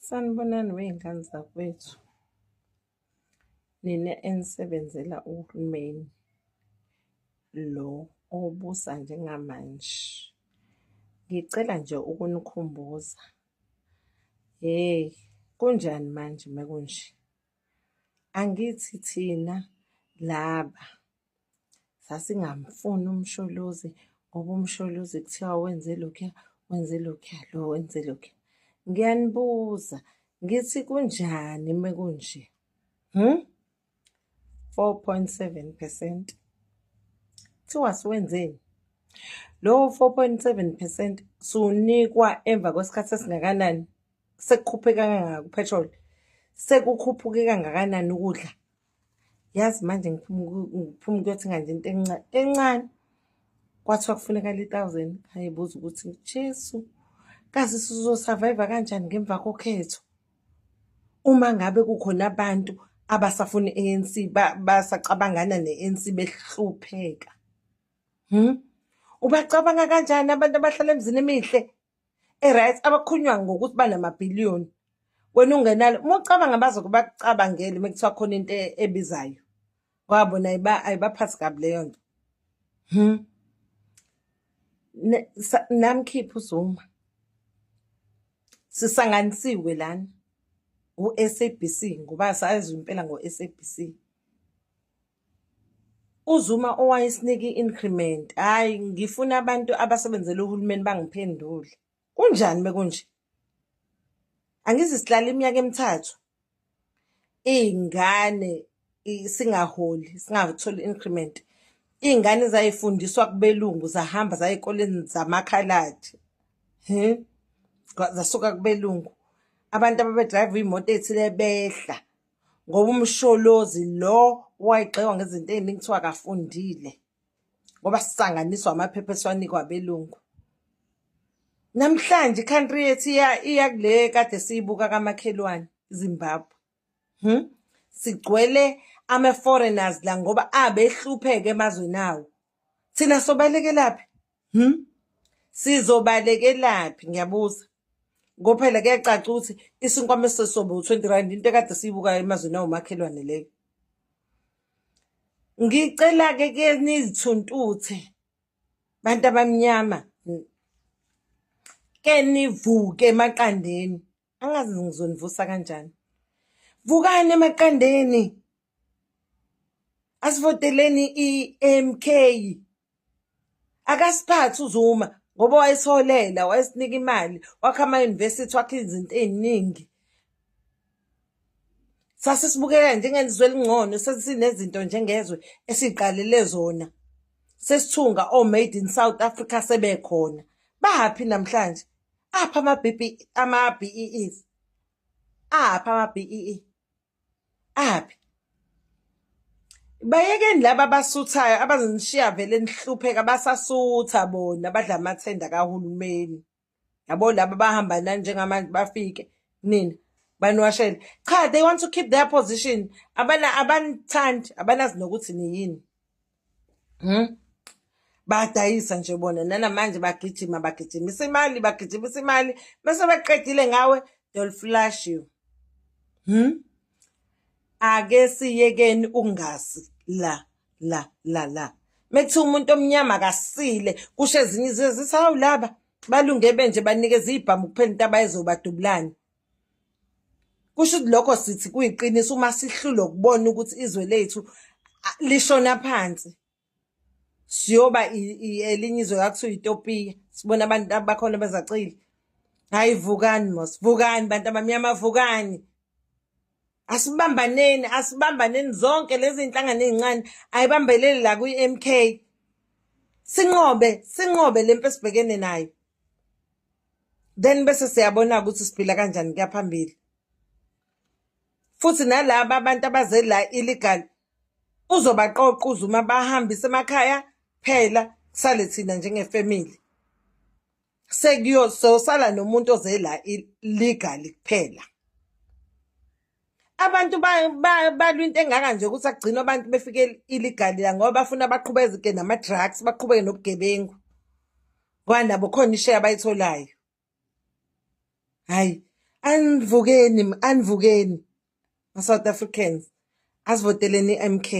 Sanibonani wey'ngane zakwethu, nina enisebenzela uhulumeni lo obusa njengamanje. Ngicela nje ukunikhumbuza, kunjani manje mekunje? Angithi thina laba sasingamfuni umsholozi ngoba umsholozi kuthiwa wenze lokhuya, wenze lokhuya, lo wenze lokhuya. Ngiyanibuza, ngithi kunjani mekunje? 4.7%. Kuthiwa siwenzeni? Lowo 4.7% sunikwa emva kwesikhathi esingakanani? Sekukhuphuke kangaka uphethroli? Sekukhuphuke kangakanani ukudla? Yazi manje ngiphuma ukuyothenga nje into encane. Kwathiwa kufuneka le-1,000. Ngayibuza ukuthi Jesu, kazi sizosurvive kanjani ngemva kokhetho? Uma ngabe kukhona abantu abasafuna i-ANC basacabangana ne-ANC behlupheka. Ubacabanga kanjani abantu abahlala emizini emihle right, abakhunywa ngokuthi banamabhiliyoni? Wena ungenalo, uma ucabanga bazoke bakucabangele uma kuthiwa khona into ebizayo. Ngoba bona ayibaphathi kabi leyo nto. Namkhiphe uZuma. Sisanganisiwe lana u-SABC ngoba sazi impela ngo-SABC. uZuma owayesinika i-increment. Hayi, ngifuna abantu abasebenzela uhulumeni bangiphendule. Kunjani mekunje? Angizi sihlala iminyaka emithathu iy'ngane singaholi, singatholi increment. Iy'ngane zayifundiswa kubelungu, zahamba zaya ey'koleni zamakhaladi. Zasuka kubelungu. Abantu ababedrayiva iy'moto ey'thile behla ngoba umsholozi lo wayegxekwa ngezinto ey'ningi kuthiwa akafundile ngoba sisanganiswa amaphepha esiwanikwa abelungu. Namhlanje i-country yethu iya kule kade siyibuka kamakhelwane Zimbabwe. Sigcwele ama-foreigners la ngoba abehlupheka emazweni awo. Thina sobalekelaphi? Sizobalekelaphi? Ngiyabuza. Ngophela kuyacaca ukuthi isinkwa esisobo u-R20 into ekade siyibuka emazweni awomakhelwane leyo. Ngicela-ke ke nizithuntuthe bantu abamnyama, ke nivuke emaqandeni. Angazi ngizonivusa kanjani. Vukani emaqandeni. Asivoteleni i-MK. Akasiphathe uZuma ngoba wayesiholela, wayesinika imali, wakha ama-university, wakha izinto ey'ningi. Sasisibukeka njengezwe elingcono, sesinezinto njengezwe esiqalele zona. Sesithunga o-Made in South Africa sebekhona. Bahaphi namhlanje? Apha ama-BEEs. Apha ama-BEE. Aphi? Bayekeni laba abasuthayo abazonishiya vele nihlupheka, basasutha bona badla amathenda kahulumeni. Yabo laba bahamba nani njengamanje bafike nina baniwashele. Cha, they want to keep their position. Abanithandi, abanazi nokuthi niyini. Badayisa nje bona nanamanje bagijimisa imali, bagijimisa imali. Bese beqedile ngawe, they'll flash you. Ake siyekeni ukungasi la. Mekuthiwa umuntu omnyama akasile, kusho ezinye izizwe zithi hawu laba balunge benje banikeza ibhamu kuphela into abayizobadubulani. Kusho ukuthi lokho sithi kuyiqiniso uma sihlulwe ukubona ukuthi izwe lethu lishona phansi. Siyoba elinye izwe akuthiwa iTopiya, sibona abantu abakhona bezacile. Hayi vukani mos, vukani bantu abamnyama, vukani. Asibambaneni zonke lezi inhlangano ey'ncane ayibambelele la kwi-MK. Sinqobe lempi esibhekene nayo. Then bese siyabona ukuthi siphila kanjani kuya phambili. Futhi nalaba abantu abaze la illegal uzobaqoqa uZuma bahambise emakhaya phela, kusale thina njengefamily. Sosala nomuntu oze la illegal kuphela. Abantu balwa into engaka nje ukuthi akugcinwa abantu befike illegal la ngoba bafuna baqhubeke nama-drugs, baqhubeke nobugebengu. Ngoba nabo khona isheya abayitholayo. Hayi, Anivukeni, anivukeni. Ma-South Africans, asivoteleni i-MK.